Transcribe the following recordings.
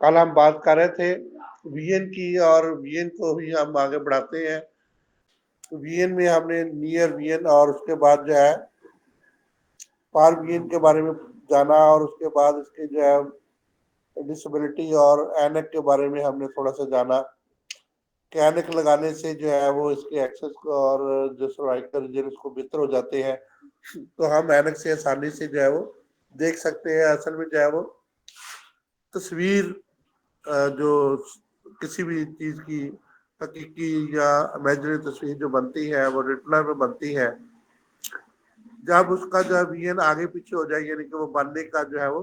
कल हम बात कर रहे थे वीएन की, और वीएन को ही हम आगे बढ़ाते हैं। तो वीएन में हमने नियर वीएन और उसके बाद जो है फार वीएन के बारे में जाना, और उसके बाद इसके जो है डिसेबिलिटी और एनक के बारे में हमने थोड़ा सा जाना कि एनक लगाने से जो है वो इसके एक्सेस को और जो सर्वाइकल रीजन उसको बेहतर हो जाते हैं। तो हम एनक से आसानी से जो है वो देख सकते हैं। असल में जो है वो तस्वीर जो किसी भी चीज की हकीकी या इमेजिनरी तस्वीर जो बनती है वो रेटिना में बनती है। जब उसका जो है विजन आगे पीछे हो जाए, यानी कि वो बनने का जो है वो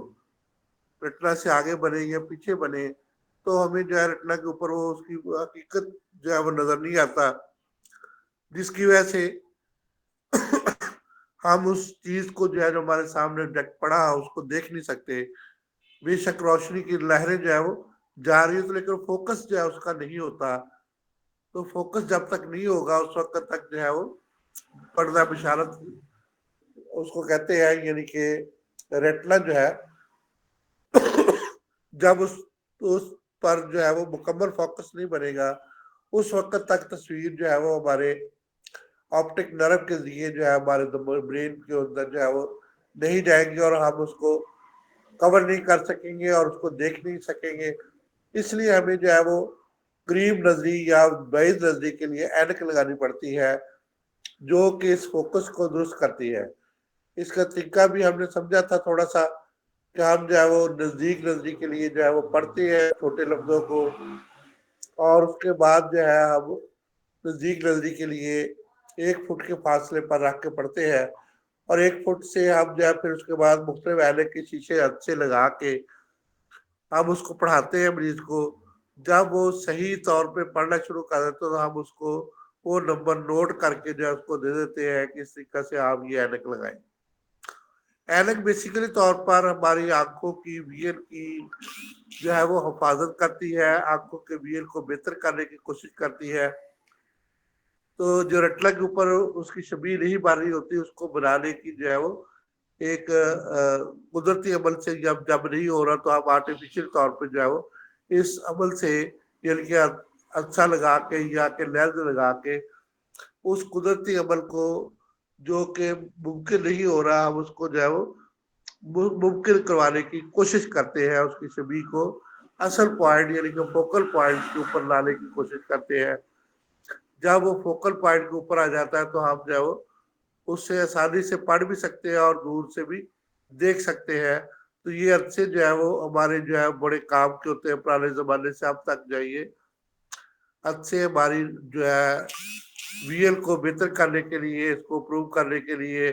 रेटिना से आगे बने या पीछे बने, तो हमें जो है रेटिना के ऊपर वो उसकी हकीकत जो है वो नजर नहीं आता, जिसकी वजह से हम उस चीज को जो है जो हमारे सामने डायरेक्ट पड़ा उसको देख नहीं सकते। बेशक रोशनी की लहरें जो है वो जा रही है, तो लेकिन फोकस जो है उसका नहीं होता। तो फोकस जब तक नहीं होगा उस वक्त तक जो है वो पर्दा बिशारत उसको कहते हैं, यानी कि रेटिना जो है जब उस पर जो है वो मुकम्मल फोकस नहीं बनेगा, उस वक्त तक तस्वीर जो है वो हमारे ऑप्टिक नर्व के जरिए जो है हमारे ब्रेन के अंदर जो है वो नहीं जाएंगे, और हम उसको कवर नहीं कर सकेंगे और उसको देख नहीं सकेंगे। इसलिए हमें जो है वो करीब नजरी या बाइज नजरी के लिए ऐनक लगानी पड़ती है, जो कि इस फोकस को दुरुस्त करती है। इसका तरीका भी हमने समझा था थोड़ा सा, कि हम जो है वो नजदीक नजदीक के लिए जो है वो पढ़ते हैं छोटे लफ्जों को, और उसके बाद जो है हम नजदीक नजदीक के लिए 1 फुट के फासले पर रख के पढ़ते हैं, और 1 फुट से हम जो है फिर उसके बाद मुख्तलिफ ऐनक के शीशे अच्छे लगा के हम उसको पढ़ाते हैं मरीज को। जब वो सही तौर पे पढ़ना शुरू कर देते तो हम उसको वो नंबर नोट करके जो है उसको दे देते हैं कि इस तरीके से आप ये ऐनक लगाएं। ऐनक बेसिकली तौर पर हमारी आंखों की विजन की जो है वो हिफाजत करती है, आंखों के विजन को बेहतर करने की कोशिश करती है। तो जो रेटिना के ऊपर उसकी छवि नहीं बन रही होती, उसको बनाने की जो है वो एक कुदरती अमल से जब जब नहीं हो रहा, तो हम आर्टिफिशियल तौर पे जो है वो इस अमल से, यानी कि अच्छा लगा के या के लेंस लगा के उस कुदरती अमल को जो कि मुमकिन नहीं हो रहा, हम उसको जो है वो मुमकिन करवाने की कोशिश करते हैं। उसकी छवि को असल पॉइंट यानी कि फोकल पॉइंट के ऊपर लाने की कोशिश करते हैं। जब वो फोकल पॉइंट के ऊपर आ जाता है तो हम जो है वो उससे आसानी से पढ़ भी सकते हैं और दूर से भी देख सकते हैं। तो ये अच्छे जो है वो हमारे जो है बड़े काम के होते हैं, पुराने जमाने से अब तक जाइए अच्छे हमारी जो है विजन को बेहतर करने के लिए, इसको प्रूव करने के लिए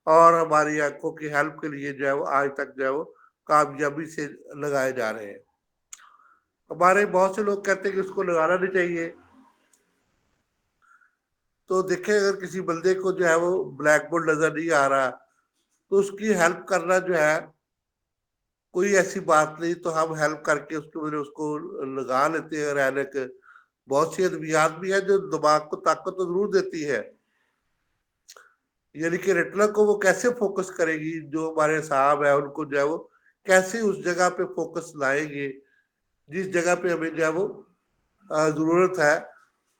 और हमारी आंखों की हेल्प के लिए जो है वो आज तक जो है वो कामयाबी से लगाए जा रहे हैं। हमारे बहुत से लोग कहते हैं कि उसको लगाना नहीं चाहिए। तो देखें, अगर किसी बंदे को जो है वो ब्लैक बोर्ड नजर नहीं आ रहा, तो उसकी हेल्प करना जो है कोई ऐसी बात नहीं, तो हम हेल्प करके उसको उसको लगा लेते हैं ऐनक। बहुत सी अद्वियात भी है जो दिमाग को ताकत तो जरूर देती है, यानी कि रेटिना को वो कैसे फोकस करेगी, जो हमारे साहब है उनको जो है वो कैसे उस जगह पे फोकस लाएंगे जिस जगह पे हमें जो है वो जरूरत है।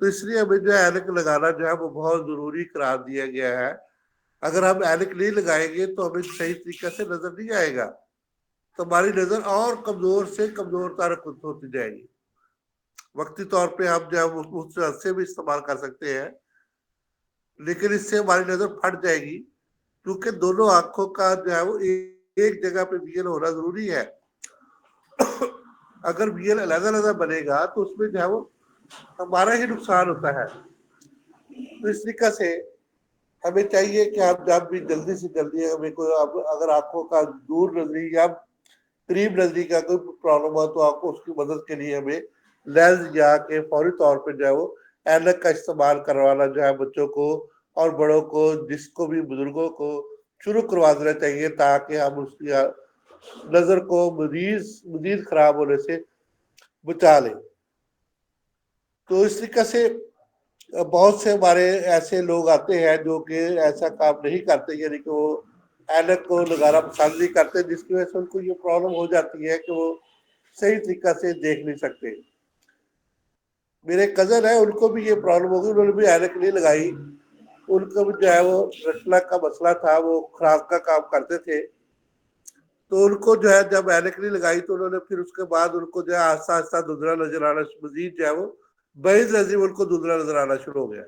तो इसलिए हमें जो है ऐनक लगाना जो है वो बहुत जरूरी करार दिया गया है। अगर हम ऐनक नहीं लगाएंगे तो हमें सही तरीके से नजर नहीं आएगा, तो हमारी नजर और कमजोर से कमजोर तर होती जाएगी। वक्ती तौर पे हम जो है उससे से भी इस्तेमाल कर सकते हैं, लेकिन इससे हमारी नजर फट जाएगी, क्योंकि दोनों आंखों का जो है वो एक जगह पे विजन होना जरूरी है। अगर विजन अलग अलग बनेगा तो उसमें जो है वो हमारा ही नुकसान होता है। तो इस तरीके से हमें चाहिए कि हम जब भी जल्दी से जल्दी हमें कोई अगर आंखों का दूर नजरी या करीब नजरी का कोई प्रॉब्लम हो, तो आपको उसकी मदद के लिए हमें लेंस या के फौरी तौर पर जो है वो ऐनक का इस्तेमाल करवाना जो है बच्चों को और बड़ों को, जिसको भी बुजुर्गों को शुरू करवा देना चाहिए, ताकि हम उसकी नजर को मजीद खराब होने से बचा लें। तो इस तरीके से बहुत से हमारे ऐसे लोग आते हैं जो कि ऐसा काम नहीं करते, यानी कि वो ऐनक को लगाना पसंद नहीं करते, जिसकी वजह से उनको ये प्रॉब्लम हो जाती है कि वो सही तरीका से देख नहीं सकते। मेरे कजन है, उनको भी ये प्रॉब्लम होगी, उन्होंने भी ऐनक नहीं लगाई। उनको भी जो है वो रेटिना का मसला था, वो खुराक का काम करते थे, तो उनको जो है जब ऐनक नहीं लगाई तो उन्होंने फिर उसके बाद उनको जो है आहिस्ता आहिस्ता धुंधला नजर आना, मजीद जो है वो बईज नजीब उनको धुंधला नजर आना शुरू हो गया।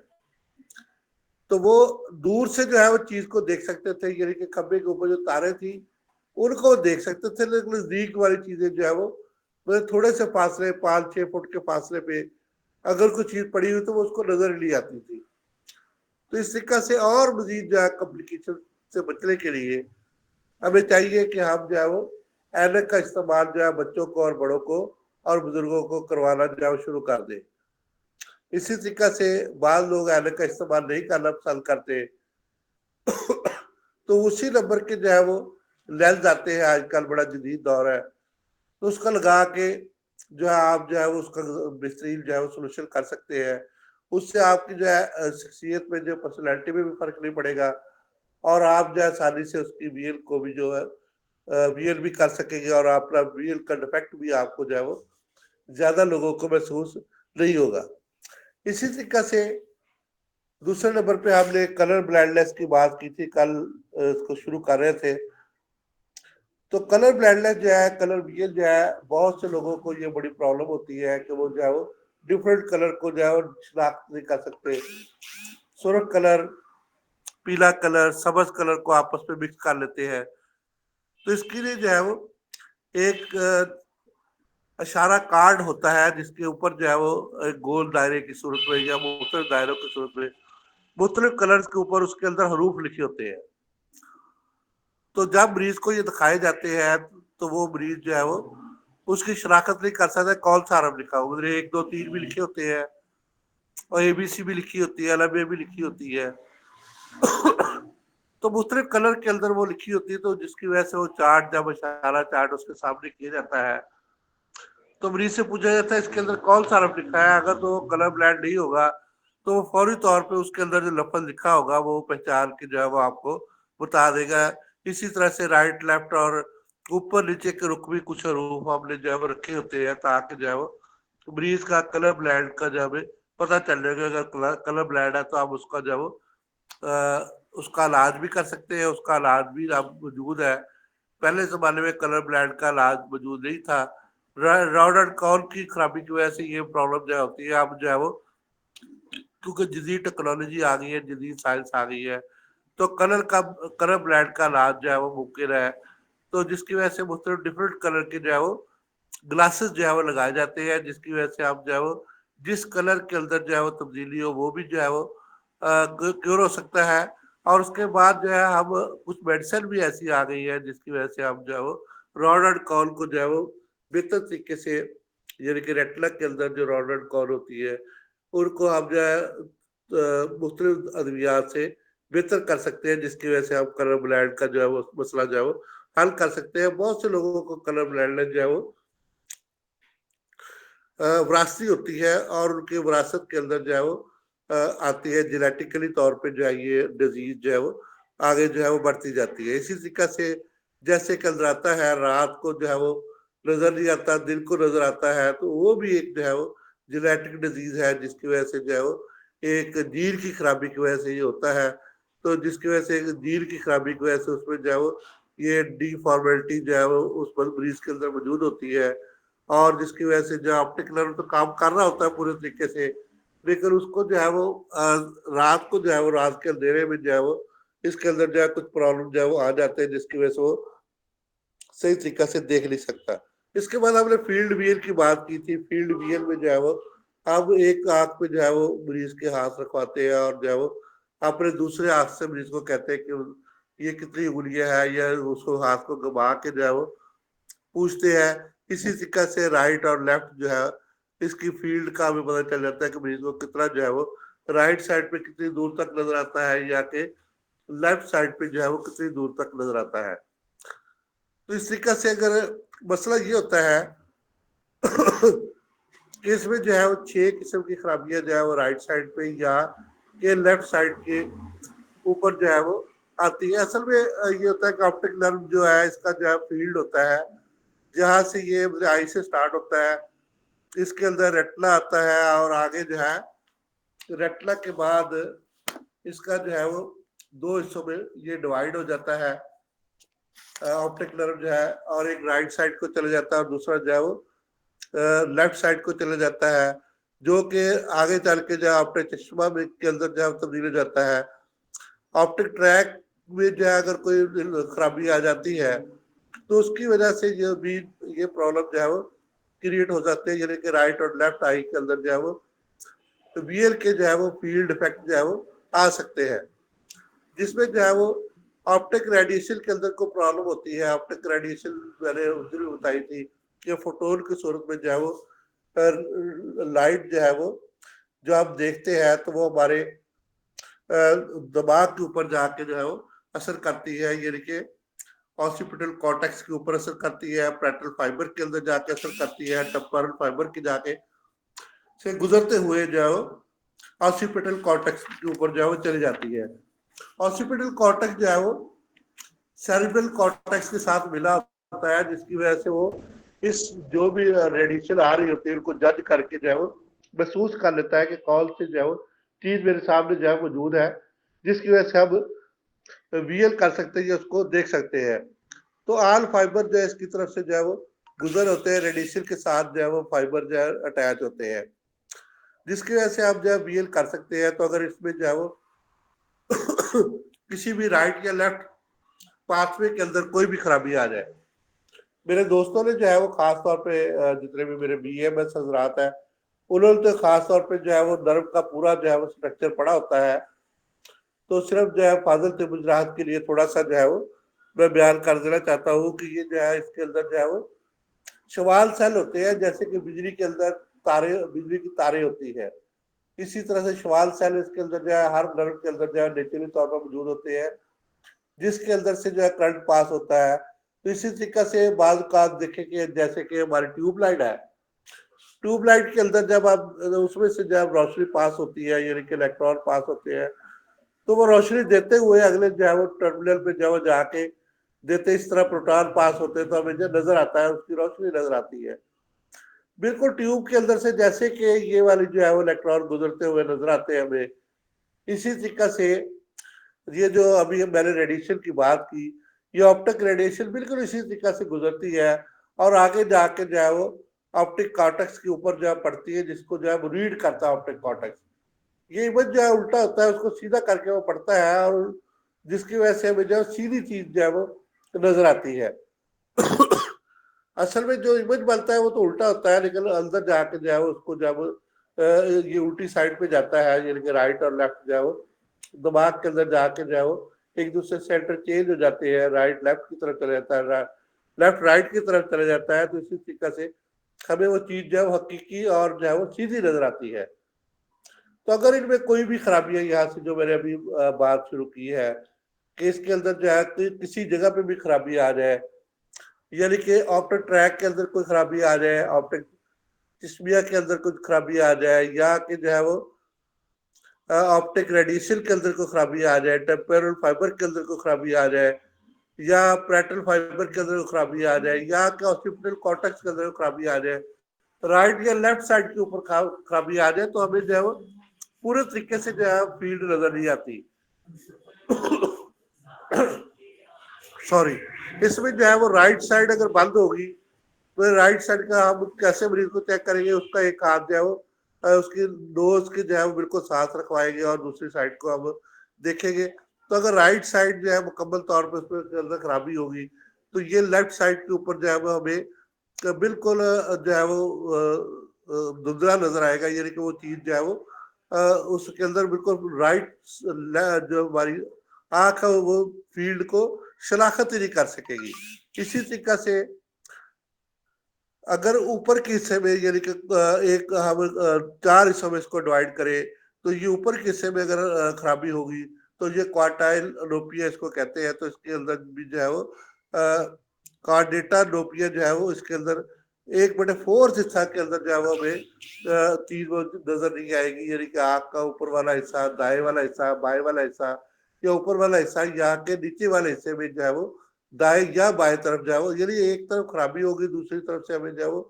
तो वो दूर से जो है वो चीज को देख सकते थे, यानी कि खंबे के ऊपर जो तारे थी उनको देख सकते थे, लेकिन नजदीक वाली चीजें जो है वो मतलब थोड़े से फासले 5-6 फुट के फासले पे अगर कोई चीज पड़ी हुई तो वो उसको नजर नहीं आती थी। तो इस तरीका से और मजीद जो है कम्प्लिकेशन से बचने के लिए हमें चाहिए कि हम जो है वो ऐनक का इस्तेमाल जो है बच्चों को और बड़ों को और बुजुर्गों को करवाना जो है शुरू कर दे। इसी तरीका से बाद लोग ऐनक का इस्तेमाल नहीं करना पसंद करते, तो उसी नंबर के जो है वो लेंस आते हैं, आजकल बड़ा जदीद दौर है, तो उसका लगा के जो है आप जो है वो उसका बेहतरीन जो है वो सोल्यूशन कर सकते हैं। उससे आपकी जो है शख्सियत में जो पर्सनैलिटी में भी फर्क नहीं पड़ेगा, और आप जो है आसानी से उसकी वीएल को भी जो है वीएल भी कर सकेंगे, और अपना वीएल का डिफेक्ट भी आपको जो है वो ज्यादा लोगों को महसूस नहीं होगा। इसी तरीका से दूसरे नंबर पे हमने कलर ब्लाइंडनेस की बात की थी कल, इसको शुरू कर रहे थे। तो कलर ब्लाइंडनेस जो है, कलर विजन जो है, बहुत से लोगों को ये बड़ी प्रॉब्लम होती है कि वो जो है वो डिफरेंट कलर को जो है वो शिनाख्त नहीं कर सकते। सुर्ख कलर, पीला कलर, सब्ज कलर को आपस में मिक्स कर लेते हैं। तो इसके लिए जो है वो एक इशारा कार्ड होता है जिसके ऊपर जो है वो एक गोल दायरे की सूरत में या मुख्तलिफ दायरों की सूरत में मुख्तलिफ कलर्स के ऊपर उसके अंदर हरूफ लिखे होते हैं। तो जब मरीज को ये दिखाए जाते हैं तो वो मरीज जो है वो उसकी शनाख्त नहीं कर सकता कौन सा हरफ लिखा हो, मतलब 1 2 3 भी लिखे होते हैं और एबीसी भी लिखी होती है, अलबे भी लिखी होती है। तो मुख्तलिफ कलर के अंदर वो लिखी होती है, तो जिसकी वजह से वो चार्ट जब इशारा चार्ट उसके सामने किया जाता है तो मरीज से पूछा जाता है इसके अंदर कौन सा हरफ लिखा है। अगर तो कलर ब्लाइंड नहीं होगा तो वो फौरी तौर पे उसके अंदर जो लफ्ज लिखा होगा वो पहचान के जो है वो आपको बता देगा। इसी तरह से राइट लेफ्ट और ऊपर नीचे के रुख भी कुछ हरूफ हमने जो है वो रखे होते हैं ताकि जो है वो मरीज का कलर ब्लाइंड का जो हमें पता चल जाएगा। अगर कलर ब्लाइंड है तो आप उसका जो है वो उसका इलाज भी कर सकते हैं, उसका इलाज भी अब मौजूद है। पहले जमाने में कलर ब्लाइंड का इलाज मौजूद नहीं था। रॉड एंड कॉर्न की खराबी की वजह से ये प्रॉब्लम जो होती है अब जो है वो, क्योंकि जदीद टेक्नोलॉजी आ गई है, जदीद साइंस आ गई है, तो कलर ब्लाइंड का इलाज जो है वो मुमकिन है। तो जिसकी वजह से मुख्तलिफ डिफरेंट कलर के जो है वो ग्लासेस जो है वो लगाए जाते हैं, जिसकी वजह से आप जो है वो जिस कलर के अंदर जो है वो तब्दीली हो वो भी जो है वो क्योर हो सकता है। और उसके बाद जो है हम कुछ मेडिसिन भी ऐसी आ गई है जिसकी वजह से हम जो है वो रॉड एंड कॉल को जो है वो बेहतर तरीके से, यानी कि रेटिना के अंदर जो रॉड एंड कॉल होती है उनको हम जो है मुख्तलिफ अद्वियात से बेहतर कर सकते हैं, जिसकी वजह से हम कलर ब्लाइंड का जो है वो मसला जो है वो हल कर सकते हैं। बहुत से लोगों को कलर ब्लाइंडनेस जो है वो विरासती होती है और उनकी विरासत के अंदर जो है वो आती है, जेनेटिकली तौर पे जो है ये डिजीज जो है वो आगे जो है वो बढ़ती जाती है। इसी तरीका से जैसे कंधराता है, रात को जो है वो नजर नहीं आता, दिन को नजर आता है, तो वो भी एक जो है वो जेनेटिक डिजीज है जिसकी वजह से जो है वो एक जीन की खराबी की वजह से ये होता है। तो जिसकी वजह से जीन की खराबी की वजह से उसमें जो है वो ये डिफॉर्मेलिटी जो है वो उस मरीज के अंदर मौजूद होती है, और जिसकी वजह से जो ऑप्टिक नर्व तो काम कर रहा होता है पूरे तरीके से, लेकिन उसको जो है वो रात को जो है वो रात के अंधेरे में जो है वो इसके अंदर जो है कुछ प्रॉब्लम जो है वो आ जाते हैं जिसकी वजह से वो सही तरीका से देख नहीं सकता। इसके बाद हमने फील्ड विजन की बात की थी। फील्ड विजन में जो है वो अब एक आंख पे जो है वो मरीज के हाथ रखवाते हैं और जो है वो अपने दूसरे हाथ से मरीज को कहते हैं कि ये कितनी उंगलियां है, या उसको हाथ को घुमा के जो है वो पूछते हैं। इसी तरीके से राइट और लेफ्ट जो है इसकी फील्ड का भी पता चल जाता है कि मरीज को कितना जो है वो राइट साइड पे कितनी दूर तक नजर आता है, या कि लेफ्ट साइड पे जो है वो कितनी दूर तक नजर आता है। तो इस तरीके से अगर मसला ये होता है कि इसमें जो है वो 6 किस्म की खराबियां जो है वो राइट साइड पे या के लेफ्ट साइड के ऊपर जो है वो आती है। असल में ये होता है कि ऑप्टिक नर्व जो है इसका जो है फील्ड होता है जहाँ से ये आई से स्टार्ट होता है, इसके अंदर रेटिना आता है और आगे जो है रेटिना के बाद इसका जो है वो दो हिस्सों में ये डिवाइड हो जाता है। ऑप्टिक नर्व जो है और एक राइट साइड को चले जाता है और दूसरा जो है वो लेफ्ट साइड को चले जाता है, जो कि आगे चल के जो है ऑप्टिक चश्मा में के अंदर जो है तब्दील हो जाता है। ऑप्टिक ट्रैक में जो है अगर कोई खराबी आ जाती है तो उसकी वजह से ये प्रॉब्लम जो है वो क्रिएट हो जाते हैं, यानी कि राइट और लेफ्ट आई के अंदर जो है वो वीएल के जो है वो फील्ड इफेक्ट जो है वो आ सकते हैं, जिसमें जो है वो ऑप्टिक रेडिएशन के अंदर को प्रॉब्लम होती है। ऑप्टिक रेडिएशन मैंने उधर भी बताई थी कि फोटोन की सूरत में जो है वो लाइट जो है वो जो आप देखते हैं तो वो हमारे दिमाग के ऊपर जाके जो है वो असर करती है, यानी कि ऑसिपिटल कॉर्टेक्स के ऊपर असर करती है, पैरेटल फाइबर के अंदर जाके असर करती है, टेम्पोरल फाइबर के जाके से गुजरते हुए जो है ऑसिपिटल कॉर्टेक्स के ऊपर जो है वो चली जाती है। ऑसिपिटल कॉर्टेक्स जो है वो सेरिब्रल कॉर्टेक्स के साथ मिला होता है, जिसकी वजह से वो इस जो भी रेडिएशन आ रही होती है उनको जज करके जो है वो महसूस कर लेता है कि कौन सी जो है वो चीज मेरे सामने जो है मौजूद है, जिसकी वजह से हम वीएल कर सकते हैं, उसको देख सकते हैं। तो आल फाइबर जो है इसकी तरफ से जो है वो गुजर होते हैं, रेडिएशन के साथ जो है वो फाइबर जो है अटैच होते हैं, जिसकी वजह से आप जो है वीएल कर सकते हैं। तो अगर इसमें जो है वो किसी भी राइट या लेफ्ट पाथवे के अंदर कोई भी खराबी आ जाए, मेरे दोस्तों ने जो है वो खास तौर पे जितने भी मेरे बीएमएस हजरात है उन्होंने तो खास तौर पे जो है वो नर्व का पूरा जो है वो स्ट्रक्चर पड़ा होता है। तो सिर्फ जो है फाजिल तबुजरात के लिए थोड़ा सा जो है वो मैं बयान कर देना चाहता हूँ कि ये जो है इसके अंदर जो है वो शवाल सेल होते हैं, जैसे कि बिजली के अंदर तारे, बिजली की तारे होती है, इसी तरह से शवाल सेल इसके अंदर जो है हर नर्व के अंदर जो है नेचुरली तौर पर मौजूद होते हैं, जिसके अंदर से जो है करंट पास होता है। तो इसी तरीके से बाद का देखें कि जैसे कि हमारी ट्यूबलाइट है, ट्यूबलाइट के अंदर जब आप उसमें से जब रोशनी पास होती है, यानी कि इलेक्ट्रॉन पास होते हैं, तो वो रोशनी देते हुए अगले जो है वो टर्मिनल पे जो जाके देते इस तरह प्रोटॉन पास होते हैं, तो हमें जो नजर आता है उसकी रोशनी नजर आती है। बिल्कुल ट्यूब के अंदर से जैसे कि ये वाली जो है वो इलेक्ट्रॉन गुजरते हुए नजर आते हैं हमें, इसी तरीके से ये जो अभी मैंने रेडिएशन की बात की, ये ऑप्टिक रेडिएशन बिल्कुल इसी तरीके से गुजरती है और आगे जाके जो है वो ऑप्टिक कॉर्टेक्स के ऊपर जो है पड़ती है, जिसको जो है वो रीड करता है ऑप्टिक कॉर्टेक्स। ये इमेज जो है उल्टा होता है, उसको सीधा करके वो पड़ता है और जिसकी वजह से हमें जो है सीधी चीज जो है वो नजर आती है। असल में जो इमेज बनता है वो तो उल्टा होता है, लेकिन अंदर जाके जो है उसको जो है वो ये उल्टी साइड पे जाता है, यानी कि राइट और लेफ्ट जो है वो दिमाग के अंदर जाके जो है वो एक दूसरे सेंटर चेंज हो जाते हैं, राइट लेफ्ट की तरफ चले जाता है, लेफ्ट राइट की तरफ चले जाता है। तो इसी तरीके से हमें वो चीज जो है वो हकीकी और जो है वो सीधी नजर आती है। तो अगर इनमें कोई भी खराबी है, यहाँ से जो मैंने अभी बात शुरू की है कि इसके अंदर जो है किसी जगह पे भी खराबी आ जाए, यानी कि ऑप्टिक ट्रैक के अंदर कोई खराबी आ जाए, ऑप्टिक चिस्मिया के अंदर कुछ खराबी आ जाए, या कि जो है वो ऑप्टिक रेडिएशन के अंदर कोई खराबी आ जाए, टेम्पोरल फाइबर के अंदर कोई खराबी आ जाए, या पैरेटल फाइबर के अंदर कोई खराबी आ जाए, या कि ऑसिपिटल कॉर्टेक्स के अंदर कोई खराबी आ जाए, राइट या लेफ्ट साइड के ऊपर खराबी आ जाए, तो हमें जो है वो पूरे तरीके से जो है फील्ड नजर नहीं आती। सॉरी, इसमें जो है वो राइट साइड अगर बंद होगी तो राइट साइड का हम कैसे मरीज को चेक करेंगे, उसका एक हाथ जो है वो उसकी नोज के जो है वो बिल्कुल साथ रखवाएंगे और दूसरी साइड को हम देखेंगे। तो अगर राइट साइड जो है मुकम्मल तौर पर उसके अंदर खराबी होगी तो ये लेफ्ट साइड के ऊपर जो है वो हमें बिल्कुल जो है वो धुंधला नजर आएगा, यानी कि वो चीज जो है वो उसके अंदर बिल्कुल राइट जो हमारी आंख है वो फील्ड को शनाख्त ही नहीं कर सकेगी। इसी तरीके से अगर ऊपर के हिस्से में, यानी कि एक हम चार हिस्सों में इसको डिवाइड करें, तो ये ऊपर के हिस्से में अगर खराबी होगी तो ये क्वार्टाइल लोपिया इसको कहते हैं। तो इसके अंदर भी जो है वो कार्डेटा लोपिया जो है वो इसके अंदर 1/4 हिस्सा के अंदर जो है वो हमें चीज वो नजर नहीं आएगी, यानी कि आँख का ऊपर वाला हिस्सा, दाएं वाला हिस्सा, बाएं वाला हिस्सा, या ऊपर वाला हिस्सा, या के नीचे वाले हिस्से में जो है वो दाएं या बाएं तरफ जो है वो, यानी एक तरफ खराबी होगी, दूसरी तरफ से हमें जो है वो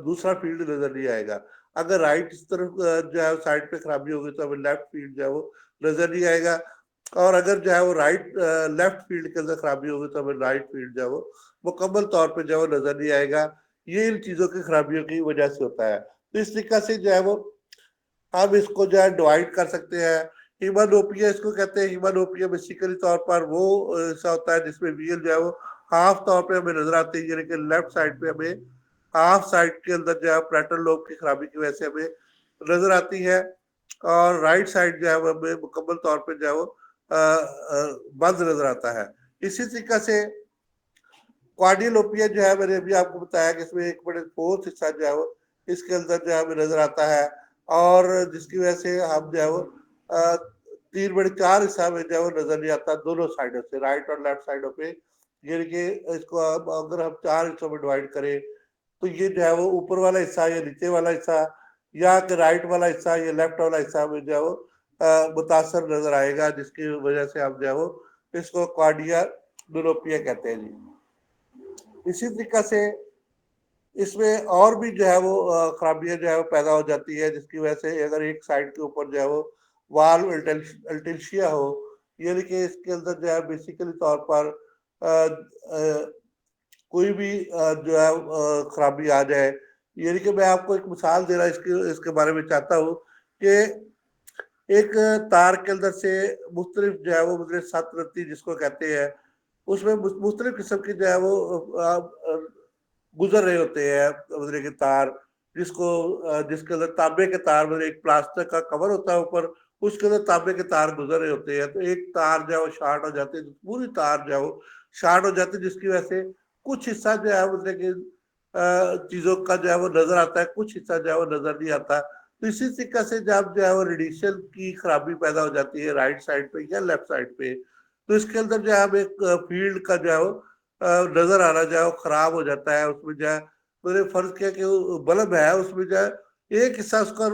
दूसरा फील्ड नजर नहीं आएगा। अगर राइट तरफ जो है साइड पे खराबी होगी तो हमें लेफ्ट फील्ड जो है वो नजर नहीं आएगा, और अगर जो है वो राइट लेफ्ट फील्ड के अंदर खराबी होगी तो हमें राइट फील्ड जो है वो मुकम्मल तौर पे जो है वो नजर नहीं आएगा। ये इन चीजों की खराबियों की वजह से होता है। तो इस तरीके से जो है वो हम इसको जो है डिवाइड कर सकते हैं। हीमानोपिया इसको कहते हैं। हीमानोपिया बेसिकली तौर पर वो ऐसा होता है जिसमें व्हील जो है वो हाफ तौर पे हमें नजर आती है, यानी कि लेफ्ट साइड पे हमें हाफ साइड के अंदर जो है पैरेटल लोब की खराबी की वजह से हमें नजर आती है, और राइट साइड जो है वो हमें मुकम्मल तौर पे जो है वो बंद नजर आता है। इसी तरीके से क्वाड्रिलोपिया जो है मैंने अभी आपको बताया कि इसमें एक बड़े फोर्थ हिस्सा जो है वो इसके अंदर जो है हमें नजर आता है, और जिसकी वजह से हम जो है वो 3/4 हिस्सा में जो है वो नजर नहीं आता दोनों साइडों से, राइट और लेफ्ट साइडों पे। यानी कि इसको अगर हम 4 हिस्सों में डिवाइड करें तो ये जो है वो ऊपर वाला हिस्सा या नीचे वाला हिस्सा या कि राइट वाला हिस्सा या लेफ्ट वाला हिस्सा में जो है वो मुतासर नजर आएगा, जिसकी वजह से हम जो है वो इसको क्वाड्रिलोपिया कहते हैं जी। इसी तरीके से इसमें और भी जो है वो खराबियां जो है वो पैदा हो जाती है, जिसकी वजह से अगर एक साइड के ऊपर जो है वो वाल्व अल्टेंशिया हो, यानी कि इसके अंदर जो है बेसिकली तौर पर कोई भी जो है खराबी आ जाए। यानी कि मैं आपको एक मिसाल दे रहा इसके बारे में चाहता हूँ कि एक तार के अंदर से मुख्तलिफ जो है वो मतलब सत रत्ती जिसको कहते हैं, उसमें मुख्तलिफ किस्म की जो है वो गुजर रहे होते हैं मतलब के तार, जिसके अंदर तांबे के तार, मतलब एक प्लास्टिक का कवर होता है ऊपर, उसके अंदर तांबे के तार गुजर रहे होते हैं। तो एक तार जो है वो शॉर्ट हो जाती है, पूरी तार जो है वो शॉर्ट हो जाती है, जिसकी वजह से कुछ हिस्सा जो है मतलब कि चीजों का जो है वो नजर आता है, कुछ हिस्सा जो है वो नजर नहीं आता। तो इसी तरीके से जब जो है वो रेडिएशन की खराबी पैदा हो जाती है राइट साइड पे या लेफ्ट साइड पे, तो इसके अंदर जो है एक फील्ड का जो है वो नजर आना जो है वो खराब हो जाता है। उसमें जो है मैंने फर्ज किया कि बल्ब है उसमें जो है एक हिस्सा उसका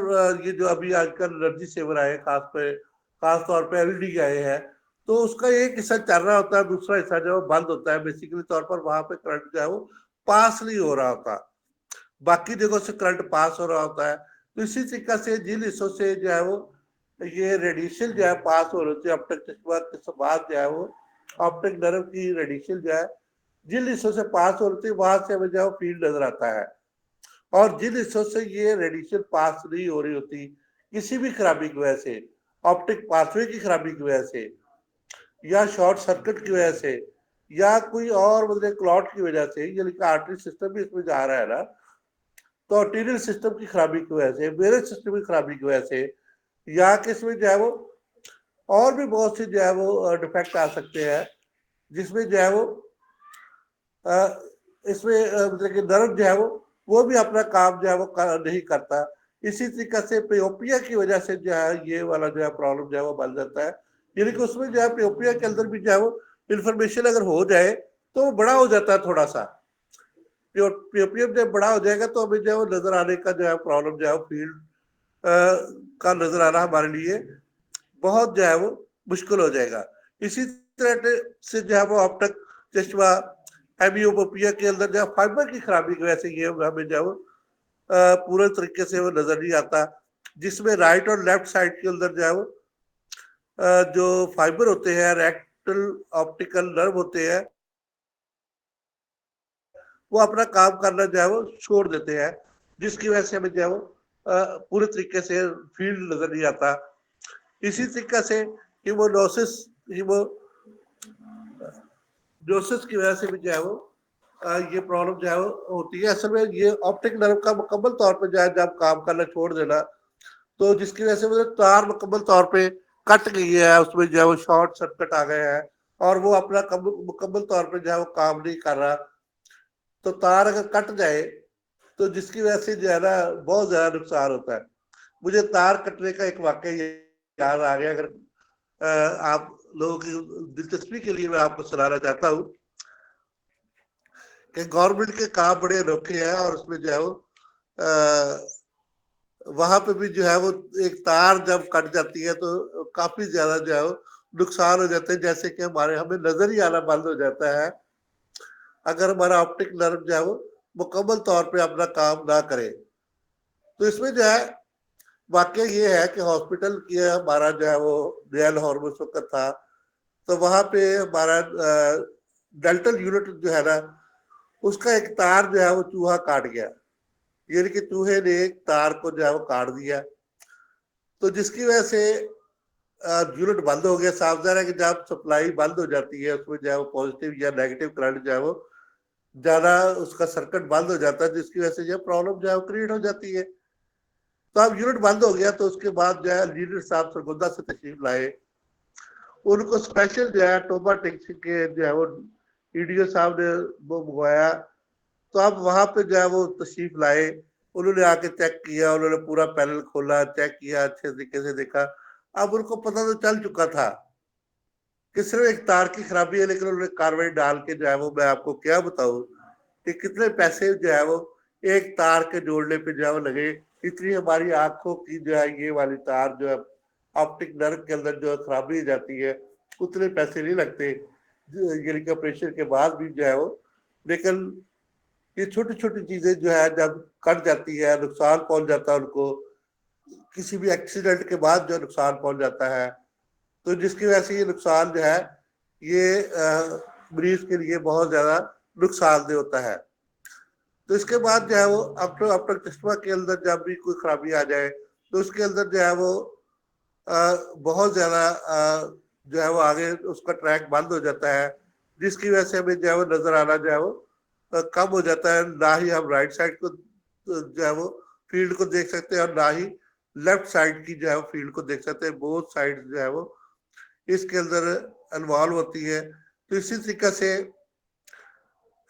ये जो अभी आजकल एनर्जी सेवर आए खास तौर पे एलईडी आए हैं, तो उसका एक हिस्सा चल रहा होता है, दूसरा हिस्सा जो है बंद होता है। बेसिकली तौर पर वहां पे करंट जो है वो पास नहीं हो रहा होता, बाकी जगहों से करंट पास हो रहा होता है। तो इसी तरीके से जिन हिस्सों से जो है वो ये रेडिएशन जो है पास हो रही है ऑप्टिक चश्मा के बाद जो है वो ऑप्टिक नर्व की रेडिएशन जो है जिन हिस्सों से पास हो रही है वहां से हमें जो है फील्ड नजर आता है। और जिन हिस्सों से ये रेडिएशन पास नहीं हो रही होती किसी भी खराबी की वजह से, ऑप्टिक पाथवे की खराबी की वजह से या शॉर्ट सर्किट की वजह से या कोई और मतलब क्लॉट की वजह से, यानी कि आर्टरी सिस्टम भी इसमें जा रहा है ना, तो आर्टीरियल सिस्टम की खराबी की वजह से, वेरस सिस्टम की खराबी की वजह से, या किसमें जो है वो और भी बहुत से जो है वो डिफेक्ट आ सकते हैं, जिसमें जो है वो इसमें मतलब कि नर्व जो है वो भी अपना काम जो है वो नहीं करता। इसी तरीके से प्योपिया की वजह से जो है ये वाला जो है प्रॉब्लम जो है वो बन जाता है। यानी कि उसमें जो है प्योपिया के अंदर भी जो है वो इंफॉर्मेशन अगर हो जाए तो वो बड़ा हो जाता है थोड़ा सा। प्योपियम जब बड़ा हो जाएगा तो हमें जो है वो नजर आने का जो है प्रॉब्लम जो है फील्ड का नजर आना हमारे लिए बहुत जो है वो मुश्किल हो जाएगा। इसी तरह से जो है वो अब तक चश्मा एमियोपिया के अंदर जो है फाइबर की खराबी की वजह से ये हमें जो है वो पूरे तरीके से वो नजर नहीं आता, जिसमें राइट और लेफ्ट साइड के अंदर जो है वो जो फाइबर होते हैं रेक्टल ऑप्टिकल नर्व होते हैं वो अपना काम करना जो है वो छोड़ देते हैं, जिसकी वजह से हमें जो है वो पूरे तरीके से फील्ड नजर नहीं आता। इसी तरीके से हीमोनोसिस हीमोनोसिस की वजह से भी जो है वो ये प्रॉब्लम जो है वो होती है। असल में ये ऑप्टिक नर्व का मुकम्मल तौर पर जो है जब काम करना छोड़ देना, तो जिसकी वजह से मतलब तार मुकम्मल तौर पे कट गई है, उसमें जो है वो शॉर्ट सर्किट आ गए हैं और वो अपना मुकम्मल तौर पर जो है वो काम नहीं कर रहा। तो तार अगर कट जाए तो जिसकी वजह से जो है ना बहुत ज्यादा नुकसान होता है। मुझे तार कटने का एक वाक्य याद आ गया, अगर आप लोगों की दिलचस्पी के लिए मैं आपको सुनाना चाहता हूँ कि गवर्नमेंट के काम बड़े अनोखे हैं, और उसमें जो है वो वहां पे भी जो है वो एक तार जब कट जाती है तो काफी ज्यादा जो है वो نقصان ہو جاتے ہیں، جیسے کہ ہمیں نظر ہی آنا بند ہو جاتا ہے اگر ہمارا آپٹک نرو جو ہے وہ مکمل طور پہ اپنا کام نہ کرے۔ تو اس میں جو ہے واقعہ یہ ہے کہ ہاسپٹل کی ہمارا جو ہے وہ نیا لاہور میں اس وقت تھا، تو وہاں پہ ہمارا ڈیلٹل یونٹ جو ہے نا، اس کا ایک تار جو ہے وہ چوہا کاٹ گیا، یعنی کہ چوہے نے ایک تار کو جو ہے وہ کاٹ دیا، تو جس کی وجہ سے یونٹ بند ہو گیا۔ صاف ظاہر ہے کہ جب سپلائی بند ہو جاتی ہے اس میں جو ہے وہ پازیٹیو یا نیگیٹو کرنٹ جو ہے وہ زیادہ، اس کا سرکٹ بند ہو جاتا ہے، جس کی وجہ سے جو پرابلم جو ہے وہ کریٹ ہو جاتی ہے۔ تو اب یونٹ بند ہو گیا، تو اس کے بعد جو ہے انجینئر صاحب سرگودا سے تشریف لائے، ان کو اسپیشل جو ہے ٹوبا ٹیکسی کے جو ہے وہ ایڈیو صاحب نے وہ منگوایا، تو اب وہاں پہ جو ہے وہ تشریف لائے، انہوں نے آ کے چیک کیا، انہوں نے پورا پینل کھولا، چیک کیا، اچھے طریقے سے دیکھا۔ اب ان کو پتہ تو چل چکا تھا کہ صرف ایک تار کی خرابی ہے، لیکن انہوں نے کاروائی ڈال کے جو ہے وہ، میں آپ کو کیا بتاؤں کہ کتنے پیسے جو ہے وہ ایک تار کے جوڑنے پہ جو ہے وہ لگے۔ اتنی ہماری آنکھوں کی جو ہے یہ والی تار جو ہے آپٹک نرو کے اندر جو خرابی ہو جاتی ہے، اتنے پیسے نہیں لگتے، یعنی کہ آپریشن کے بعد بھی جو ہے وہ، لیکن یہ چھوٹی چھوٹی چیزیں جو ہے جب کٹ جاتی ہے، نقصان پہنچ جاتا ہے ان کو، کسی بھی ایکسیڈنٹ کے بعد جو نقصان پہنچ جاتا ہے، تو جس کی وجہ سے یہ نقصان جو ہے یہ مریض کے لیے بہت زیادہ نقصان دہ ہوتا ہے۔ تو اس کے بعد جو ہے وہ اپنا چشمہ کے اندر جب بھی کوئی خرابی آ جائے تو اس کے اندر جو ہے وہ بہت زیادہ جو ہے وہ آگے اس کا ٹریک بند ہو جاتا ہے، جس کی وجہ سے ہمیں جو ہے وہ نظر آنا جو ہے وہ کم ہو جاتا ہے، نہ ہی ہم رائٹ سائڈ کو جو ہے وہ فیلڈ کو دیکھ سکتے ہیں اور نہ ہی لیفٹ سائڈ کی جو ہے وہ فیلڈ کو دیکھ سکتے ہیں۔ بہت سائڈ جو ہے وہ اس کے اندر انوالو ہوتی ہے۔ تو اسی طریقے سے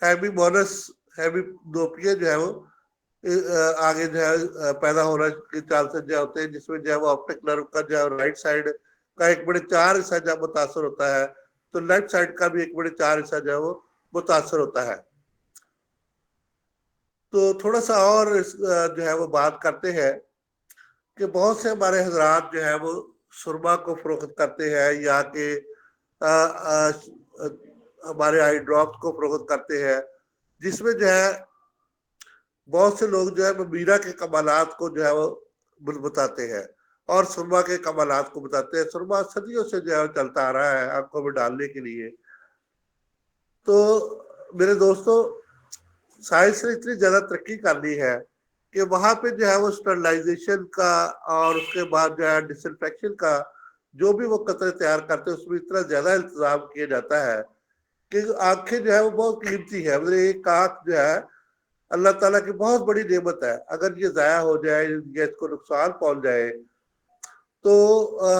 ہیوی مونس، ہیوی دوپیاں جو ہے وہ آگے جو ہے پیدا ہونا کے چانسز جو ہوتے ہیں، جس میں جو ہے وہ آپٹک نرو کا جو ہے رائٹ سائڈ کا ایک بڑے 4 حصہ جب متاثر ہوتا ہے، تو لیفٹ سائڈ کا بھی ایک بڑے 4 حصہ جو ہے وہ متاثر ہوتا ہے۔ تو تھوڑا سا اور جو ہے وہ بات کرتے ہیں کہ بہت سے ہمارے حضرات جو ہے وہ سرما کو فروخت کرتے ہیں، یا کہ ہمارے آئی ڈراپس کو فروخت کرتے ہیں، جس میں جو ہے بہت سے لوگ جو ہے میرا کے کمالات کو جو ہے وہ بتاتے ہیں اور سرما کے کمالات کو بتاتے ہیں۔ سرما صدیوں سے جو ہے چلتا آ رہا ہے آنکھوں میں ڈالنے کے لیے۔ تو میرے دوستوں، سائنس نے اتنی زیادہ ترقی کر لی ہے کہ وہاں پہ جو ہے وہ اسٹرلائزیشن کا اور اس کے بعد جو ہے ڈس انفیکشن کا جو بھی وہ قطرے تیار کرتے ہیں، اس میں اتنا زیادہ انتظام کیا جاتا ہے کہ آنکھیں جو ہے وہ بہت قیمتی ہے۔ مطلب ایک آنکھ جو ہے اللہ تعالیٰ کی بہت بڑی نعمت ہے، اگر یہ ضائع ہو جائے یا اس کو نقصان پہنچ جائے تو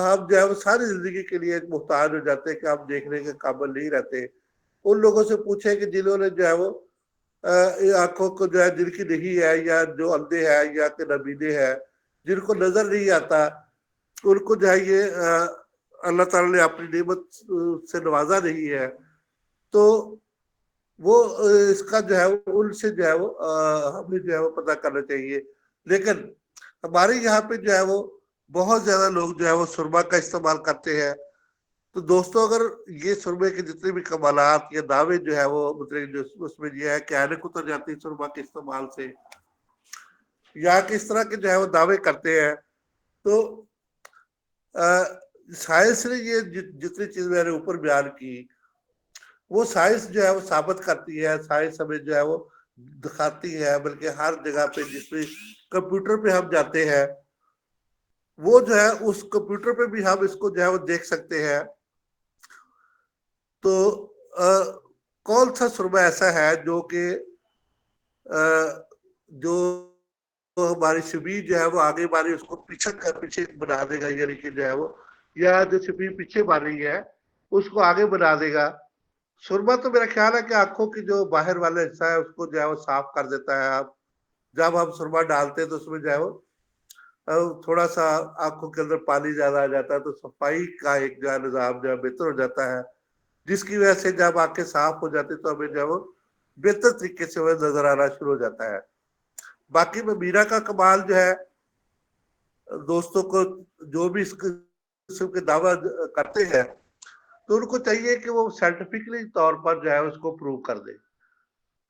ہم جو ہے وہ ساری زندگی کے لیے محتاج ہو جاتے ہیں کہ ہم دیکھنے کے قابل نہیں رہتے۔ ان لوگوں سے پوچھیں کہ جنہوں نے جو ہے وہ آنکھوں کو جو ہے جن کی نہیں ہے، یا جو اندھے ہے یا کہ نابینے ہے، جن کو نظر نہیں آتا، ان کو جو ہے یہ اللہ تعالیٰ نے اپنی نعمت سے نوازا نہیں ہے، تو وہ اس کا جو ہے ان سے جو ہے وہ ہمیں جو ہے وہ پتہ کرنا چاہیے۔ لیکن ہمارے یہاں پہ جو ہے وہ بہت زیادہ لوگ جو ہے وہ سرما کا استعمال کرتے ہیں۔ تو دوستوں، اگر یہ سرمے کے جتنے بھی کمالات یا دعوے جو ہے وہ مطلب اس میں یہ ہے کہ اینک اتر جاتی ہے سرما کے استعمال سے، یا کس طرح کے جو ہے وہ دعوے کرتے ہیں، تو سائنس نے یہ جتنی چیز میں نے اوپر بیان کی، وہ سائنس جو ہے وہ ثابت کرتی ہے، سائنس ہمیں جو ہے وہ دکھاتی ہے، بلکہ ہر جگہ پہ جس میں کمپیوٹر پہ ہم جاتے ہیں، وہ جو ہے اس کمپیوٹر پہ بھی ہم اس کو جو ہے وہ دیکھ سکتے ہیں۔ تو کون سا سرما ایسا ہے جو کہ جو ہماری شبیر جو ہے وہ آگے باری اس کو پیچھے بنا دے گا، یعنی کہ جو ہے وہ، یا جو شبیر پیچھے بن رہی ہے اس کو آگے بنا دے گا۔ سرما تو میرا خیال ہے کہ آنکھوں کی جو باہر والا حصہ ہے اس کو جو ہے وہ صاف کر دیتا ہے۔ اب جب ہم سرما ڈالتے ہیں تو اس میں جو ہے وہ تھوڑا سا آنکھوں کے اندر پانی زیادہ آ جاتا ہے، تو صفائی کا ایک جو ہے نظام جو ہے بہتر ہو جاتا ہے، جس کی وجہ سے جب آنکھیں صاف ہو جاتی تو ہمیں جو ہے وہ بہتر طریقے سے وہ نظر آنا شروع ہو جاتا ہے۔ باقی میں میرا کا کمال جو ہے دوستوں کو جو بھی اس قسم کے دعویٰ کرتے ہیں تو ان کو چاہیے کہ وہ سائنٹیفکلی طور پر جو ہے اس کو پروو کر دے.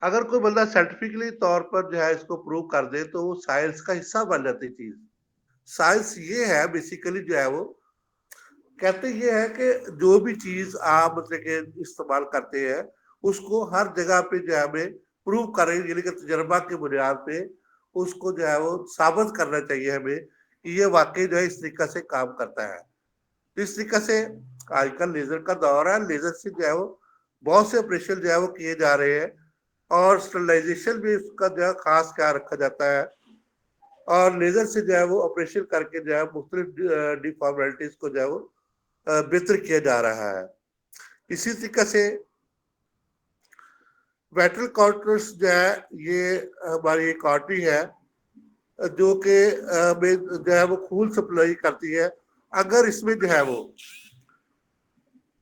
اگر کوئی بندہ سائنٹیفکلی طور پر جو ہے اس کو پروو کر دے تو وہ سائنس کا حصہ بن جاتی چیز. سائنس یہ ہے بیسیکلی جو ہے وہ کہتے یہ ہے کہ جو بھی چیز آپ مطلب کہ استعمال کرتے ہیں اس کو ہر جگہ پہ جو ہے ہمیں پروو کریں, یعنی کہ تجربہ کی بنیاد پہ اس کو جو ہے وہ ثابت کرنا چاہیے ہمیں کہ یہ واقعی جو ہے اس طریقہ سے کام کرتا ہے. اس طریقے سے آج کل لیزر کا دور ہے, لیزر سے جو ہے وہ بہت سے آپریشن جو ہے وہ کیے جا رہے ہیں اور اسٹرلائزیشن بھی اس کا جو ہے خاص خیال رکھا جاتا ہے, اور لیزر سے جو ہے وہ آپریشن کر کے جو ہے مختلف ڈیفارمیلٹیز کو جو ہے وہ بہتر کیا جا رہا ہے. اسی طریقے سے ویٹرل کارٹرس جو ہے یہ ہماری ایک آرٹری ہے جو کہ جو ہے وہ خون سپلائی کرتی ہے. اگر اس میں جو ہے وہ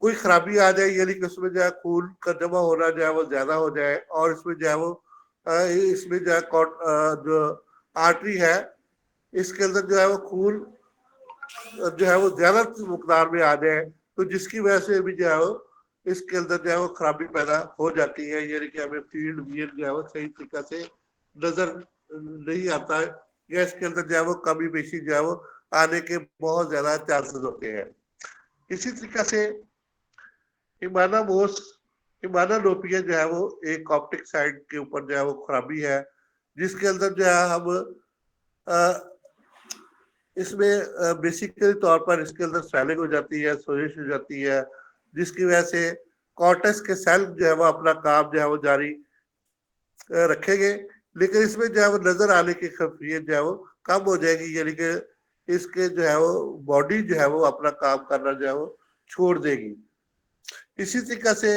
کوئی خرابی آ جائے, یعنی کہ اس میں جو ہے خون کا جمع ہونا جو ہے وہ زیادہ ہو جائے اور اس میں جو ہے وہ اس میں جو ہے جو آرٹری ہے اس کے اندر جو ہے وہ خون جو ہے وہ زیادہ مقدار میں آ جائے تو جس کی وجہ سے بھی جو ہے وہ اس کے اندر جو ہے وہ خرابی پیدا ہو جاتی ہے, یعنی کہ ہمیں فیلڈ ویژن جو ہے وہ صحیح طریقہ سے نظر نہیں آتا ہے, یا اس کے اندر جو ہے وہ کمی بیشی جو ہے وہ آنے کے بہت زیادہ چانسز ہوتے ہیں. اسی طریقے سے ایمانوپیا جو ہے وہ ایک آپٹک سائٹ کے اوپر جو ہے وہ خرابی ہے جس کے اندر جو ہے ہم اس میں بیسیکلی طور پر اس کے اندر سویلنگ ہو جاتی ہے, سوزش ہو جاتی ہے, جس کی وجہ سے کارٹس کے سیل جو ہے وہ اپنا کام جو ہے وہ جاری رکھیں گے, لیکن اس میں جو ہے وہ نظر آنے کی خفیت جو ہے وہ کم ہو جائے گی, یعنی کہ اس کے جو ہے وہ باڈی جو ہے وہ اپنا کام کرنا جو ہے وہ چھوڑ دے گی. اسی طریقے سے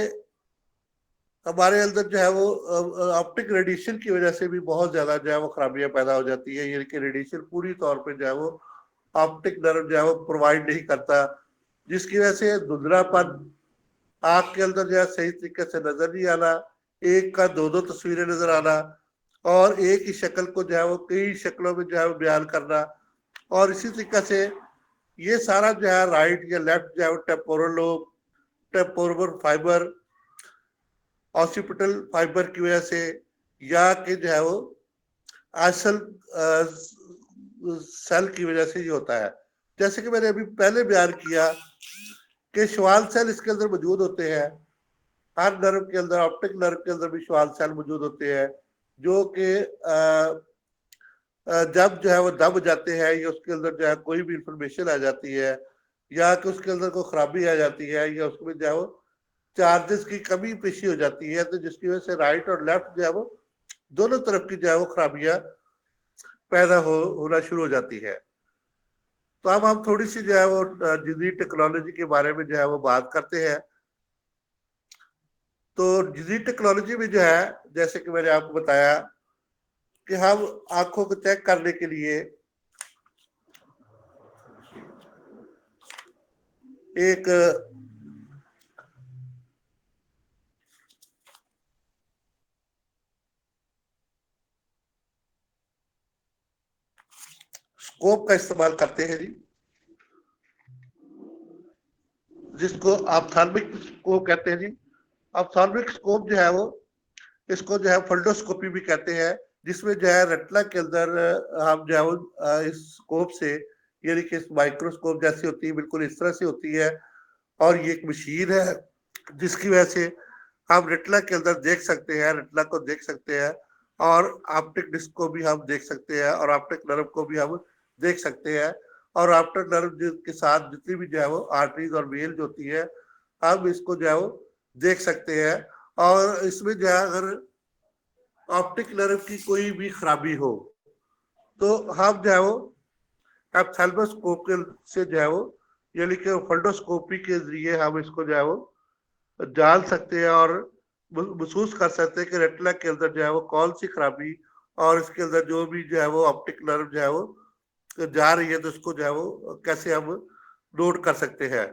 ہمارے اندر جو ہے وہ آپٹک ریڈیشن کی وجہ سے بھی بہت زیادہ جو ہے وہ خرابیاں پیدا ہو جاتی ہے, یعنی کہ ریڈیشن پوری طور پہ جو ہے وہ آپٹک نرو جو ہے وہ پرووائڈ نہیں کرتا, جس کی وجہ سے دھندلا پن, آنکھ کے اندر جو ہے صحیح طریقے سے نظر نہیں آنا, ایک کا دو تصویریں نظر آنا, اور ایک ہی شکل کو جو ہے وہ کئی شکلوں میں جو ہے وہ بیان کرنا. اور اسی طریقے سے یہ سارا جو ہے رائٹ یا لیفٹ جو ہے وہ temporal lobe, temporal fiber, occipital fiber کی وجہ سے, یا کہ جو ہے وہ اصل سیل کی وجہ سے یہ ہوتا ہے. جیسے کہ میں نے ابھی پہلے بیان کیا کہ شوال سیل اس کے اندر موجود ہوتے ہیں, ہر نرو کے اندر, آپٹک نرو کے اندر بھی شوال سیل موجود ہوتے ہیں جو کہ جب جو ہے وہ دب جاتے ہیں یا اس کے اندر جو ہے کوئی بھی انفارمیشن آ جاتی ہے یا کہ اس کے اندر کوئی خرابی آ جاتی ہے یا اس میں جو ہے وہ چارجز کی کمی پیشی ہو جاتی ہے, تو جس کی وجہ سے رائٹ اور لیفٹ جو ہے وہ دونوں طرف کی جو ہے وہ خرابیاں پیدا ہونا شروع ہو جاتی ہے. تو اب ہم تھوڑی سی جو ہے وہ جدید ٹیکنالوجی کے بارے میں جو ہے وہ بات کرتے ہیں. تو جدید ٹیکنالوجی میں جو ہے جیسے کہ میں نے آپ کو بتایا کہ ہم آنکھوں کو چیک کرنے کے لیے ایک اسکوپ کا استعمال کرتے ہیں جی, جس کو آپتھالمک اسکوپ کہتے ہیں جی. آپتھالمک اسکوپ جو ہے وہ اس کو جو ہے فلڈوسکوپی بھی کہتے ہیں, جس میں جو ہے ریٹنا کے اندر ہم جو ہے اس اسکوپ سے, یعنی کہ مائکروسکوپ جیسی ہوتی ہے بالکل اس طرح سے ہوتی ہے, اور یہ ایک مشین ہے جس کی وجہ سے ہم ریٹنا کے اندر دیکھ سکتے ہیں, ریٹنا کو دیکھ سکتے ہیں, اور آپٹک ڈسک کو بھی ہم دیکھ سکتے ہیں, اور آپٹک نرو کو بھی ہم دیکھ سکتے ہیں, اور آپٹک نرو کے ساتھ جتنی بھی جو ہے وہ آرٹریز اور ویل جو ہوتی ہے ہم اس کو جو ہے وہ دیکھ سکتے ہیں. اور اس میں جو ہے اگر آپٹک نرو کی کوئی بھی خرابی ہو تو ہم جو ہے وہ ایپتھلموسکوپ سے جو ہے وہ یعنی کہ فلڈوسکوپی کے ذریعے ہم اس کو جو ہے وہ جان سکتے ہیں اور محسوس کر سکتے ہیں کہ ریٹنا کے اندر جو ہے وہ کون سی خرابی اور اس کے اندر جو بھی جو ہے وہ آپٹک نرو جو ہے وہ جا رہی ہے تو اس کو جو ہے وہ کیسے ہم نوٹ کر سکتے ہیں.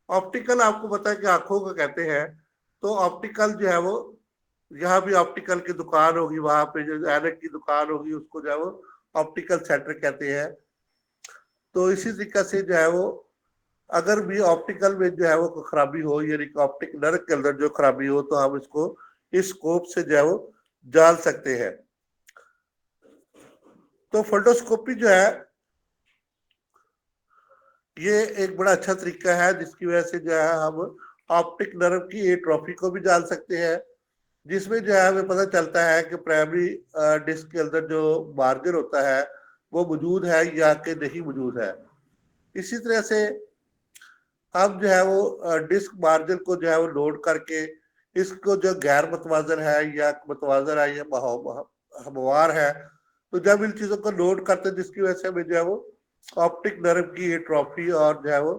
آپٹیکل آپ کو پتا ہے کہ آنکھوں کو کہتے ہیں, تو آپٹیکل جو ہے وہ یہاں بھی آپٹیکل کی دکان ہوگی, وہاں پہ جو اینک کی دکان ہوگی اس کو جو ہے وہ آپٹیکل سینٹر کہتے ہیں. تو اسی طریقے سے جو ہے وہ اگر بھی آپٹیکل میں جو ہے وہ خرابی ہو، یعنی کہ آپٹک نرو کے اندر جو خرابی ہو، تو ہم اس کو اس اسکوپ سے جو ہے وہ جان سکتے ہیں۔ تو فولڈوسکوپی جو ہے یہ ایک بڑا اچھا طریقہ ہے، جس کی وجہ سے جو ہے ہم آپٹک نرو کی ایٹروفی کو بھی جان سکتے ہیں، جس میں جو ہے ہمیں پتہ چلتا ہے کہ پرائمری ڈسک کے اندر جو مارجن ہوتا ہے وہ موجود ہے یا کہ نہیں موجود ہے۔ اسی طرح سے ہم جو ہے وہ ڈسک مارجن کو جو ہے وہ لوڈ کر کے اس کو جو غیر متوازن ہے یا متوازن ہے یا ہموار ہے، تو جب ان چیزوں کو لوڈ کرتے ہیں، جس کی وجہ سے ہمیں جو ہے وہ آپٹک نرو کی ایٹروفی اور جو ہے وہ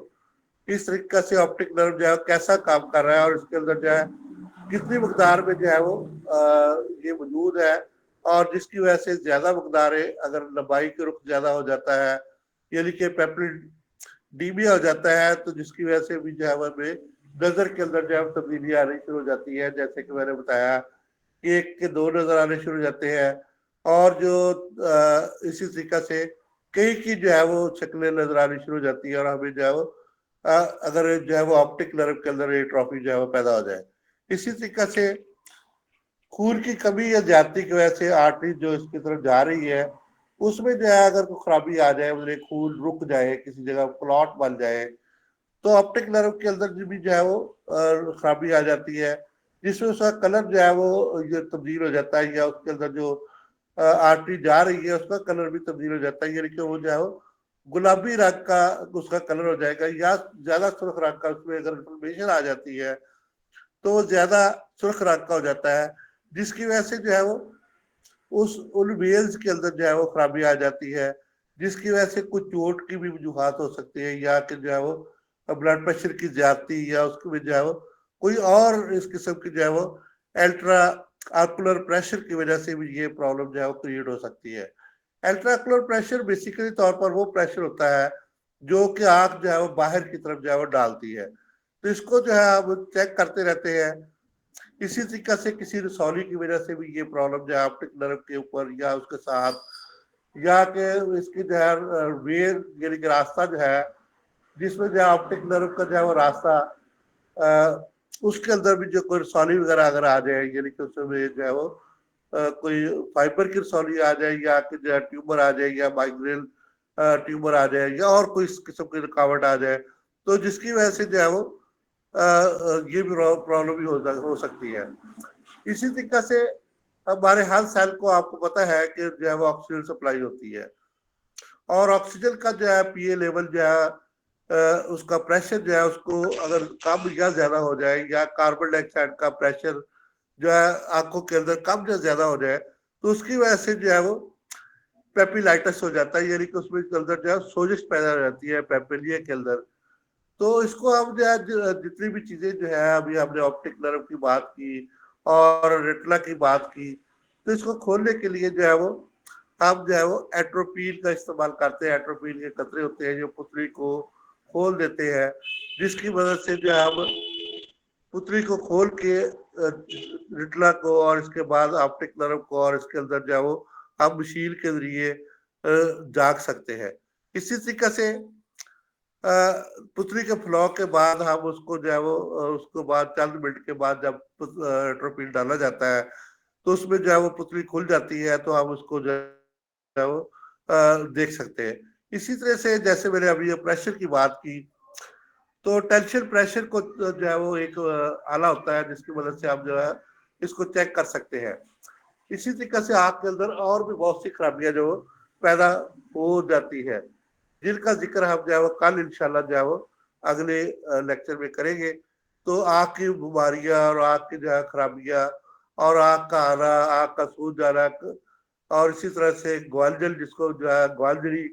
اس طریقے سے آپٹک نرو جو ہے کیسا کام کر رہا ہے اور اس کے اندر جو ہے کتنی مقدار میں جو ہے وہ یہ موجود ہے، اور جس کی وجہ سے زیادہ مقدار ہے، اگر لمبائی کے رخ زیادہ ہو جاتا ہے یعنی کہ پیپل ڈیمیا ہو جاتا ہے، تو جس کی وجہ سے بھی جو ہے ہمیں نظر کے اندر جو ہے تبدیلی آنی شروع ہو جاتی ہے، جیسے کہ میں نے بتایا کہ 1 کے 2 نظر آنے شروع ہو جاتے ہیں، اور جو اسی طریقے سے کئی کی جو ہے وہ شکلیں نظر آنی شروع ہو جاتی ہے، اور ہمیں جو ہے وہ اگر جو ہے وہ آپٹک نرو کے اندر ایٹروفی جو ہے وہ پیدا ہو جائے۔ اسی طریقے سے خون کی کمی یا زیادتی کی وجہ سے آرٹری جو اس کی طرف جا رہی ہے، اس میں جو ہے اگر کوئی خرابی آ جائے، مجھے خون رک جائے، کسی جگہ کلاٹ بن جائے، تو آپٹک نرو کے اندر بھی جو ہے وہ خرابی آ جاتی ہے، جس میں اس کا کلر جو ہے وہ تبدیل ہو جاتا ہے، یا اس کے اندر جو آرٹری جا رہی ہے اس کا کلر بھی تبدیل ہو جاتا ہے، یعنی کہ وہ جو ہے وہ گلابی رنگ کا اس کا کلر ہو جائے گا، یا زیادہ سرخ رنگ کا اس میں اگر انفلمیشن آ جاتی ہے تو وہ زیادہ سرخ رنگ کا ہو جاتا ہے، جس کی وجہ سے جو ہے وہ ان ویلز کے اندر جو ہے وہ خرابی آ جاتی ہے، جس کی وجہ سے کچھ چوٹ کی بھی وجوہات ہو سکتی ہے، یا کہ جو ہے وہ بلڈ پریشر کی زیادتی، یا اس کی جو ہے وہ کوئی اور اس قسم کی جو ہے وہ الٹرا آرکولر پریشر کی وجہ سے بھی یہ پرابلم جو ہے وہ کریٹ ہو سکتی ہے۔ الٹرا آرکولر پریشر بیسیکلی طور پر وہ پریشر ہوتا ہے جو کہ آنکھ جو ہے وہ باہر کی طرف جو ہے وہ ڈالتی ہے، تو اس کو جو ہے آپ چیک کرتے رہتے ہیں۔ اسی طریقے سے کسی رسولی کی وجہ سے بھی یہ پرابلم جو ہے آپٹک نرو کے اوپر یا اس کے ساتھ، یا کہ اس کی جو ہے ویر یعنی کہ راستہ جو ہے جس میں جو ہے آپٹک نرو کا جو ہے وہ راستہ اس کے اندر بھی جو کوئی رسولی وغیرہ اگر آ جائے، یعنی کہ اس میں جو ہے وہ کوئی فائبر کی رسولی آ جائے، یا کہ جو ہے ٹیومر آ جائے، یا مائگرین ٹیومر آ جائے، یا اور کوئی اس قسم کی رکاوٹ آ جائے، تو جس کی وجہ سے جو ہے وہ یہ بھی پرابلم بھی ہو سکتی ہے۔ اسی طریقے سے ہمارے ہر سیل کو آپ کو پتہ ہے کہ جو ہے وہ آکسیجن سپلائی ہوتی ہے، اور آکسیجن کا جو ہے پی اے لیول جو ہے اس کا پریشر جو ہے اس کو اگر کم یا زیادہ ہو جائے، یا کاربن ڈائی آکسائڈ کا پریشر جو ہے آنکھوں کے اندر کم یا زیادہ ہو جائے، تو اس کی وجہ سے جو ہے وہ پیپیلائٹس ہو جاتا ہے، یعنی کہ اس میں اندر جو ہے سوزش پیدا ہو جاتی ہے پیپیلیا کے اندر۔ تو اس کو ہم جو ہے جتنی بھی چیزیں جو ہے ابھی ہم نے آپٹک نرو کی بات کی اور ریٹنا کی بات کی، تو اس کو کھولنے کے لیے جو ہے وہ ہم جو ہے وہ ایٹروپین کا استعمال کرتے ہیں۔ ایٹروپین کے قطرے ہوتے ہیں جو پتلی کو کھول دیتے ہیں، جس کی مدد سے جو ہے ہم پتلی کو کھول کے ریٹنا کو اور اس کے بعد آپٹک نرو کو اور اس کے اندر جو ہے وہ ہم مشین کے ذریعے جاگ سکتے ہیں۔ اسی طریقے سے پتلی کے پھلاؤ کے بعد ہم اس کو جو ہے وہ اس کو بعد چند منٹ کے بعد جب ایٹروپین ڈالا جاتا ہے تو اس میں جو ہے وہ پتلی کھل جاتی ہے، تو ہم اس کو جو ہے وہ دیکھ سکتے ہیں۔ اسی طرح سے جیسے میں نے ابھی پریشر کی بات کی، تو ٹینشن پریشر کو جو ہے وہ ایک آلہ ہوتا ہے جس کی مدد سے ہم جو ہے اس کو چیک کر سکتے ہیں۔ اسی طریقے سے آنکھ کے اندر اور بھی بہت سی خرابیاں جو پیدا ہو جاتی ہے، جن کا ذکر ہم جو ہے وہ کل انشاءاللہ جو ہے وہ اگلے لیکچر میں کریں گے۔ تو آنکھ کی بیماریاں اور آنکھ کی جو ہے خرابیاں اور آنکھ کا آنا، آنکھ کا سوج جانا، اور اسی طرح سے گوالجل جس کو جو ہے گوالجری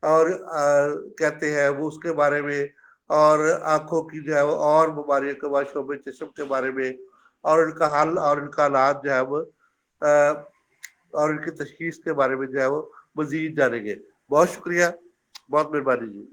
اور کہتے ہیں وہ اس کے بارے میں، اور آنکھوں کی جو ہے وہ اور بیماریوں کے بعد شعبے چشم کے بارے میں، اور ان کا حل اور ان کا علاج جو ہے وہ اور ان کی تشخیص کے بارے میں جو ہے وہ مزید جانیں گے۔ بہت شکریہ، بہت مہربانی جی۔